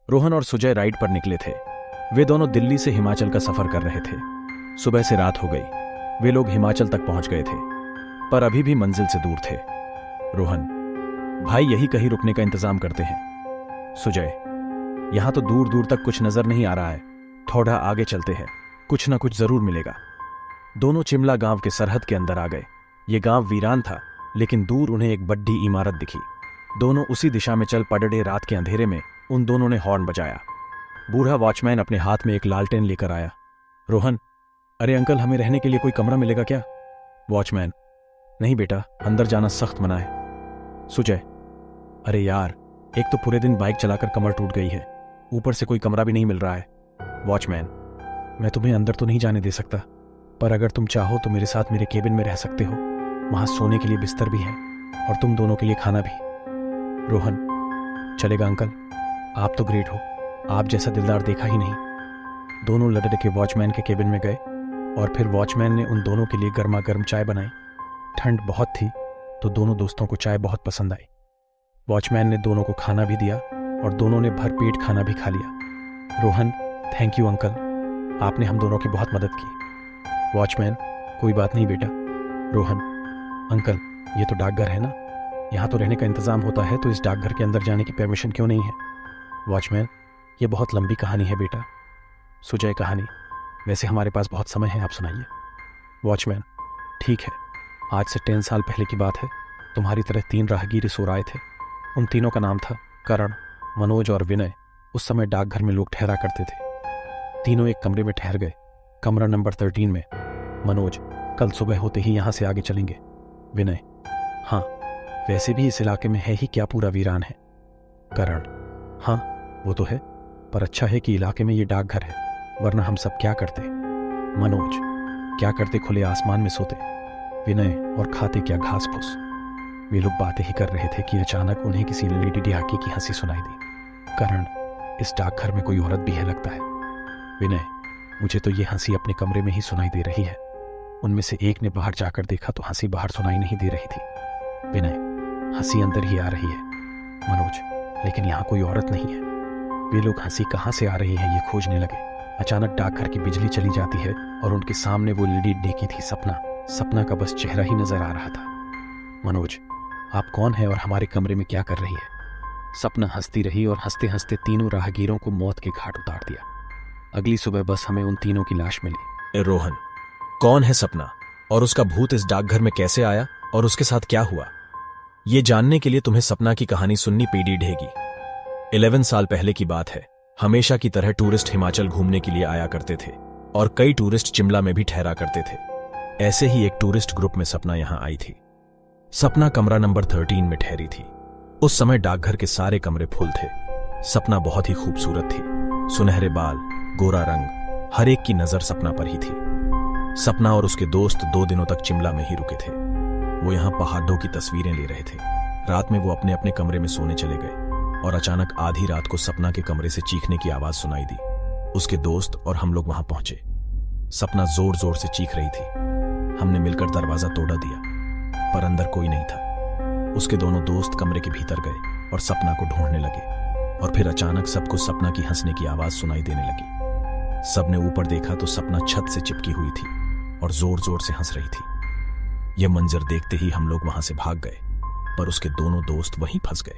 रोहन और सुजय राइड पर निकले थे। वे दोनों दिल्ली से हिमाचल का सफर कर रहे थे। सुबह से रात हो गई। वे लोग हिमाचल तक पहुंच गए थे, पर अभी भी मंजिल से दूर थे। रोहन, भाई यही कहीं रुकने का इंतजाम करते हैं। सुजय, यहां तो दूर दूर तक कुछ नजर नहीं आ रहा है, थोड़ा आगे चलते हैं, कुछ ना कुछ जरूर मिलेगा। दोनों चिमला गांव के सरहद के अंदर आ गए। ये गांव वीरान था, लेकिन दूर उन्हें एक बड़ी इमारत दिखी। दोनों उसी दिशा में चल पड़े। रात के अंधेरे में उन दोनों ने हॉर्न बजाया। बूढ़ा वॉचमैन अपने हाथ में एक लालटेन लेकर आया। रोहन, अरे अंकल, हमें रहने के लिए कोई कमरा मिलेगा क्या? वॉचमैन, नहीं बेटा, अंदर जाना सख्त मना है। सुजय, अरे यार, एक तो पूरे दिन बाइक चलाकर कमर टूट गई है, ऊपर से कोई कमरा भी नहीं मिल रहा है। वॉचमैन, मैं तुम्हें अंदर तो नहीं जाने दे सकता, पर अगर तुम चाहो तो मेरे साथ मेरे केबिन में रह सकते हो। वहां सोने के लिए बिस्तर भी है और तुम दोनों के लिए खाना भी। रोहन, चलेगा अंकल, आप तो ग्रेट हो, आप जैसा दिलदार देखा ही नहीं। दोनों लड़के के वॉचमैन के केबिन में गए और फिर वॉचमैन ने उन दोनों के लिए गर्मा गर्म चाय बनाई। ठंड बहुत थी तो दोनों दोस्तों को चाय बहुत पसंद आई। वॉचमैन ने दोनों को खाना भी दिया और दोनों ने भरपेट खाना भी खा लिया। रोहन, थैंक यू अंकल, आपने हम दोनों की बहुत मदद की। वॉचमैन, कोई बात नहीं बेटा। रोहन, अंकल, ये तो डाकघर है ना, यहाँ तो रहने का इंतजाम होता है, तो इस डाकघर के अंदर जाने की परमिशन क्यों नहीं है? वॉचमैन, ये बहुत लंबी कहानी है बेटा। सुजय, कहानी? वैसे हमारे पास बहुत समय है, आप सुनाइए। वॉचमैन, ठीक है, आज से 10 साल पहले की बात है। तुम्हारी तरह 3 राहगीर सो आए थे। उन तीनों का नाम था करण, मनोज और विनय। उस समय डाकघर में लोग ठहरा करते थे। तीनों एक कमरे में ठहर गए, कमरा नंबर 13 में। मनोज, कल सुबह होते ही यहाँ से आगे चलेंगे। विनय, हाँ, वैसे भी इस इलाके में है ही क्या, पूरा वीरान है। करण, हाँ वो तो है, पर अच्छा है कि इलाके में ये डाकघर है, वरना हम सब क्या करते। मनोज, क्या करते, खुले आसमान में सोते। विनय, और खाते क्या, घास फूस। वे लोग बातें ही कर रहे थे कि अचानक उन्हें किसी लेडी डिहाकी की हंसी सुनाई दी। करण, इस डाकघर में कोई औरत भी है लगता है। विनय, मुझे तो ये हंसी अपने कमरे में ही सुनाई दे रही है। उनमें से एक ने बाहर जाकर देखा तो हंसी बाहर सुनाई नहीं दे रही थी। विनय, हंसी अंदर ही आ रही है। मनोज, लेकिन यहाँ कोई औरत नहीं है। वे लोग हंसी कहाँ से आ रही है ये खोजने लगे। अचानक डाकघर की बिजली चली जाती है और उनके सामने वो लेडी देखी थी, सपना। सपना का बस चेहरा ही नजर आ रहा था। मनोज, आप कौन है और हमारे कमरे में क्या कर रही है? सपना हंसती रही और हंसते हंसते तीनों राहगीरों को मौत के घाट उतार दिया। अगली सुबह बस हमें उन तीनों की लाश मिली। रोहन, कौन है सपना और उसका भूत इस डाकघर में कैसे आया और उसके साथ क्या हुआ? ये जानने के लिए तुम्हें सपना की कहानी सुननी पड़ेगी। 11 साल पहले की बात है। हमेशा की तरह टूरिस्ट हिमाचल घूमने के लिए आया करते थे और कई टूरिस्ट चिमला में भी ठहरा करते थे। ऐसे ही एक टूरिस्ट ग्रुप में सपना यहां आई थी। सपना कमरा नंबर 13 में ठहरी थी। उस समय डाकघर के सारे कमरे फुल थे। सपना बहुत ही खूबसूरत थी। सुनहरे बाल, गोरा रंग, हर एक की नजर सपना पर ही थी। सपना और उसके दोस्त 2 दिनों तक चिमला में ही रुके थे। वो यहां पहाड़ों की तस्वीरें ले रहे थे। रात में वो अपने अपने कमरे में सोने चले गए और अचानक आधी रात को सपना के कमरे से चीखने की आवाज सुनाई दी। उसके दोस्त और हम लोग वहां पहुंचे। सपना जोर जोर से चीख रही थी। हमने मिलकर दरवाजा तोड़ा दिया, पर अंदर कोई नहीं था। उसके दोनों दोस्त कमरे के भीतर गए और सपना को ढूंढने लगे और फिर अचानक सबको सपना की हंसने की आवाज सुनाई देने लगी। सबने ऊपर देखा तो सपना छत से चिपकी हुई थी और जोर जोर से हंस रही थी। यह मंजर देखते ही हम लोग वहां से भाग गए, पर उसके दोनों दोस्त वहीं फंस गए।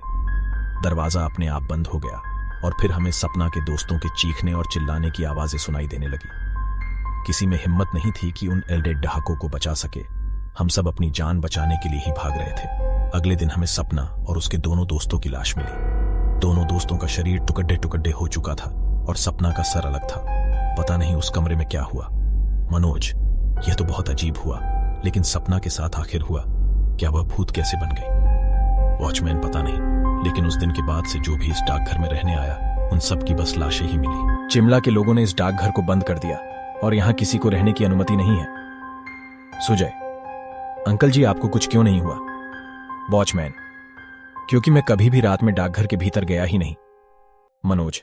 दरवाजा अपने आप बंद हो गया और फिर हमें सपना के दोस्तों के चीखने और चिल्लाने की आवाजें सुनाई देने लगी। किसी में हिम्मत नहीं थी कि उन एल्डे डाकुओं को बचा सके। हम सब अपनी जान बचाने के लिए ही भाग रहे थे। अगले दिन हमें सपना और उसके दोनों दोस्तों की लाश मिली। दोनों दोस्तों का शरीर टुकड़े टुकड़े हो चुका था और सपना का सर अलग था। पता नहीं उस कमरे में क्या हुआ। मनोज, यह तो बहुत अजीब हुआ, लेकिन सपना के साथ आखिर हुआ क्या? वह भूत कैसे बन गई? वॉचमैन, पता नहीं, लेकिन उस दिन के बाद से जो भी इस डाकघर में रहने आया, उन सब की बस लाशें ही मिली। चिमला के लोगों ने इस डाकघर को बंद कर दिया और यहां किसी को रहने की अनुमति नहीं है। सुजय, अंकल जी, आपको कुछ क्यों नहीं हुआ? वॉचमैन, क्योंकि मैं कभी भी रात में डाकघर के भीतर गया ही नहीं। मनोज,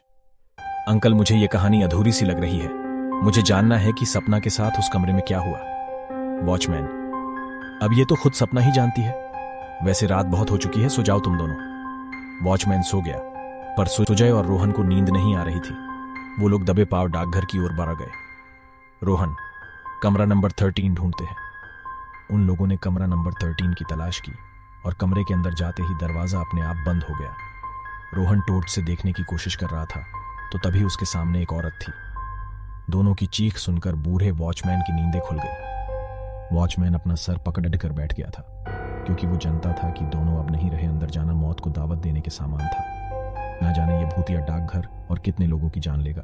अंकल, मुझे यह कहानी अधूरी सी लग रही है। मुझे जानना है कि सपना के साथ उस कमरे में क्या हुआ। वॉचमैन, अब ये तो खुद सपना ही जानती है। वैसे रात बहुत हो चुकी है, सो जाओ तुम दोनों। वॉचमैन सो गया। पर सुजय और रोहन को नींद नहीं आ रही थी। वो लोग दबे पाव डाकघर की ओर बढ़ गए। रोहन, कमरा नंबर 13 ढूंढते हैं। उन लोगों ने कमरा नंबर 13 की तलाश की और कमरे के अंदर जाते ही दरवाजा अपने आप बंद हो गया। रोहन टॉर्च से देखने की कोशिश कर रहा था तो तभी उसके सामने एक औरत थी। दोनों की चीख सुनकर बूढ़े वॉचमैन की नींदें खुल गई। वॉचमैन अपना सर पकड़ कर बैठ गया था क्योंकि वो जानता था कि दोनों अब नहीं रहे। अंदर जाना मौत को दावत देने के सामान था। ना जाने ये भूतिया डाकघर और कितने लोगों की जान लेगा।